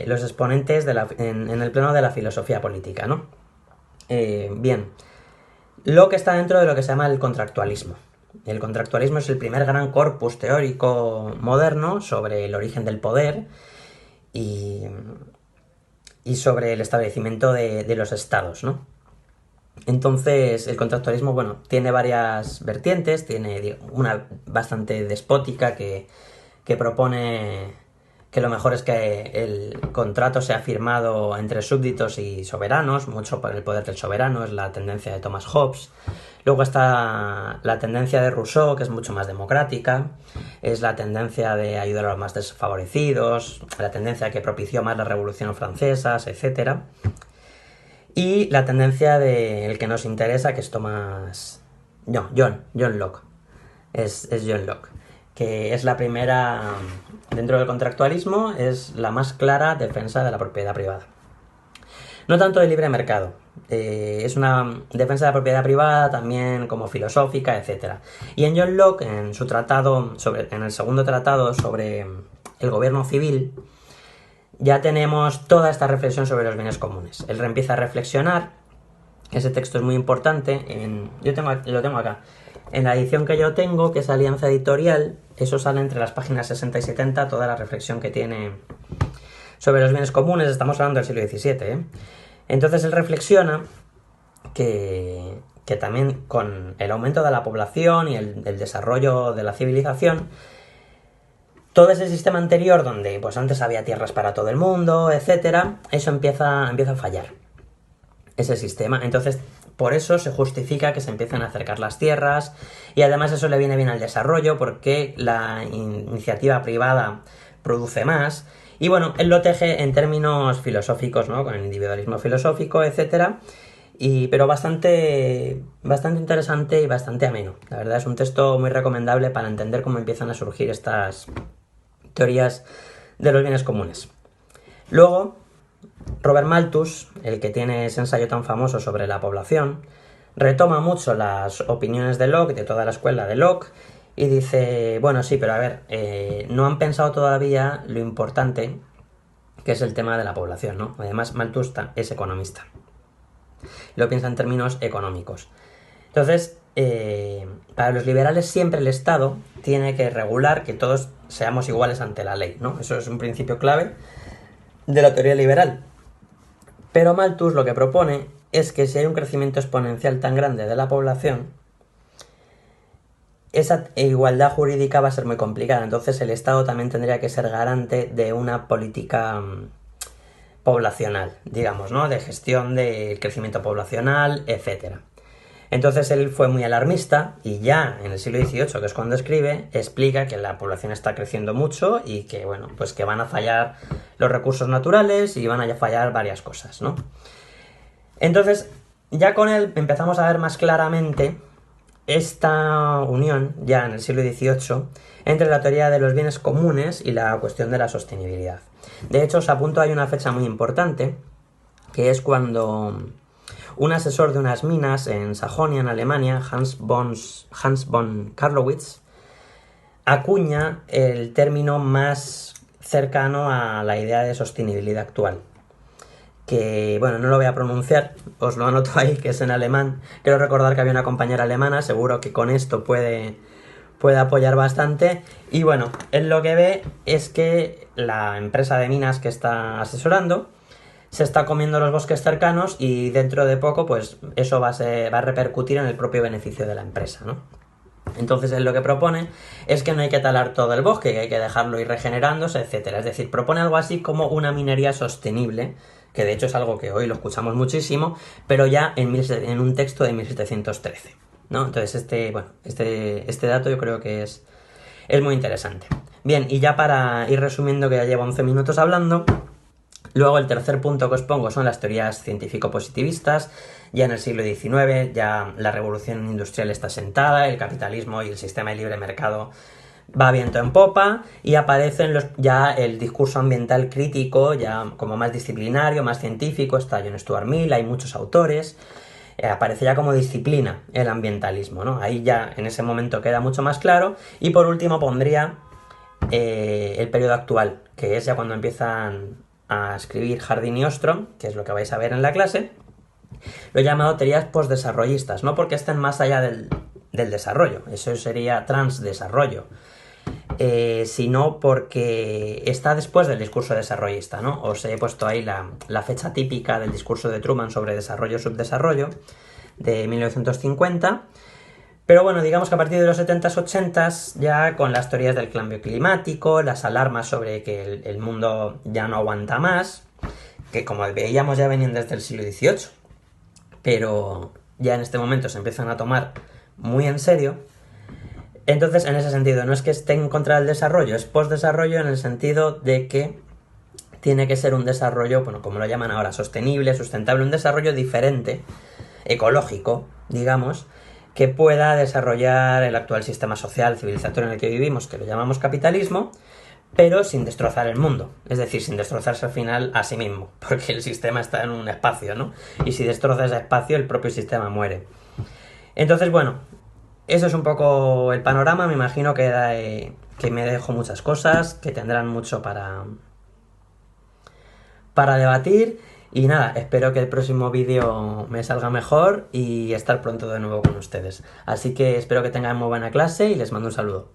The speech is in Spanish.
los exponentes en el plano de la filosofía política, ¿no? Bien, Locke está dentro de lo que se llama el contractualismo. El contractualismo es el primer gran corpus teórico moderno sobre el origen del poder y, y sobre el establecimiento de los estados, ¿no? Entonces, el contractualismo, bueno, tiene varias vertientes, tiene una bastante despótica que propone que lo mejor es que el contrato sea firmado entre súbditos y soberanos, mucho por el poder del soberano, es la tendencia de Thomas Hobbes. Luego está la tendencia de Rousseau, que es mucho más democrática, es la tendencia de ayudar a los más desfavorecidos, la tendencia que propició más la Revolución Francesa, etc. Y la tendencia del que nos interesa, que es John Locke. Es John Locke, que es la primera, dentro del contractualismo, es la más clara defensa de la propiedad privada. No tanto del libre mercado, es una defensa de la propiedad privada también como filosófica, etc. Y en John Locke, en su tratado, en el segundo tratado sobre el gobierno civil, ya tenemos toda esta reflexión sobre los bienes comunes. Él empieza a reflexionar, ese texto es muy importante, lo tengo acá, en la edición que yo tengo, que es Alianza Editorial, eso sale entre las páginas 60 y 70, toda la reflexión que tiene sobre los bienes comunes, estamos hablando del siglo XVII, ¿eh? Entonces él reflexiona que también con el aumento de la población y el desarrollo de la civilización, todo ese sistema anterior donde pues antes había tierras para todo el mundo, etcétera, eso empieza a fallar, ese sistema. Entonces, por eso se justifica que se empiecen a acercar las tierras y además eso le viene bien al desarrollo porque la iniciativa privada produce más. Y bueno, él lo teje en términos filosóficos, ¿no? Con el individualismo filosófico, etcétera. Pero bastante interesante y bastante ameno. La verdad es un texto muy recomendable para entender cómo empiezan a surgir estas teorías de los bienes comunes. Luego, Robert Malthus, el que tiene ese ensayo tan famoso sobre la población, retoma mucho las opiniones de Locke, de toda la escuela de Locke, y dice, bueno, sí, pero a ver, no han pensado todavía lo importante que es el tema de la población, ¿no? Además, Malthus es economista. Lo piensa en términos económicos. Entonces, para los liberales siempre el Estado tiene que regular que todos seamos iguales ante la ley, ¿no? Eso es un principio clave de la teoría liberal. Pero Malthus lo que propone es que si hay un crecimiento exponencial tan grande de la población, esa igualdad jurídica va a ser muy complicada. Entonces el Estado también tendría que ser garante de una política poblacional, digamos, ¿no? De gestión del crecimiento poblacional, etc. Entonces él fue muy alarmista y ya en el siglo XVIII, que es cuando escribe, explica que la población está creciendo mucho y que, bueno, pues que van a fallar los recursos naturales y van a fallar varias cosas, ¿no? Entonces, ya con él empezamos a ver más claramente esta unión, ya en el siglo XVIII, entre la teoría de los bienes comunes y la cuestión de la sostenibilidad. De hecho, os apunto, hay una fecha muy importante, que es cuando un asesor de unas minas en Sajonia, en Alemania, Hans von Carlowitz, acuña el término más cercano a la idea de sostenibilidad actual. Que, bueno, no lo voy a pronunciar, os lo anoto ahí, que es en alemán. Quiero recordar que había una compañera alemana, seguro que con esto puede apoyar bastante. Y bueno, él lo que ve es que la empresa de minas que está asesorando se está comiendo los bosques cercanos y dentro de poco, pues eso va a repercutir en el propio beneficio de la empresa, ¿no? Entonces él lo que propone es que no hay que talar todo el bosque, que hay que dejarlo ir regenerándose, etcétera. Es decir, propone algo así como una minería sostenible, que de hecho es algo que hoy lo escuchamos muchísimo, pero ya en un texto de 1713, ¿no? Entonces este dato yo creo que es muy interesante. Bien, y ya para ir resumiendo, que ya llevo 11 minutos hablando, luego el tercer punto que os pongo son las teorías científico-positivistas. Ya en el siglo XIX ya la revolución industrial está sentada, el capitalismo y el sistema de libre mercado va viento en popa y aparecen ya el discurso ambiental crítico, ya como más disciplinario, más científico. Está John Stuart Mill, hay muchos autores, aparece ya como disciplina el ambientalismo, ¿no? Ahí ya en ese momento queda mucho más claro. Y por último pondría el periodo actual, que es ya cuando empiezan a escribir Harding y Ostrom, que es lo que vais a ver en la clase, lo he llamado teorías postdesarrollistas, no porque estén más allá del desarrollo, eso sería transdesarrollo, sino porque está después del discurso desarrollista, ¿no? Os he puesto ahí la fecha típica del discurso de Truman sobre desarrollo-subdesarrollo de 1950. Pero bueno, digamos que a partir de los 70s, 80s, ya con las teorías del cambio climático, las alarmas sobre que el mundo ya no aguanta más, que como veíamos ya venían desde el siglo XVIII, pero ya en este momento se empiezan a tomar muy en serio. Entonces, en ese sentido, no es que esté en contra del desarrollo, es postdesarrollo en el sentido de que tiene que ser un desarrollo, bueno, como lo llaman ahora, sostenible, sustentable, un desarrollo diferente, ecológico, digamos, que pueda desarrollar el actual sistema social, civilizatorio en el que vivimos, que lo llamamos capitalismo, pero sin destrozar el mundo, es decir, sin destrozarse al final a sí mismo, porque el sistema está en un espacio, ¿no? Y si destroza ese espacio, el propio sistema muere. Entonces, bueno, eso es un poco el panorama. Me imagino que me dejo muchas cosas, que tendrán mucho para debatir. Y nada, espero que el próximo vídeo me salga mejor y estar pronto de nuevo con ustedes. Así que espero que tengan muy buena clase y les mando un saludo.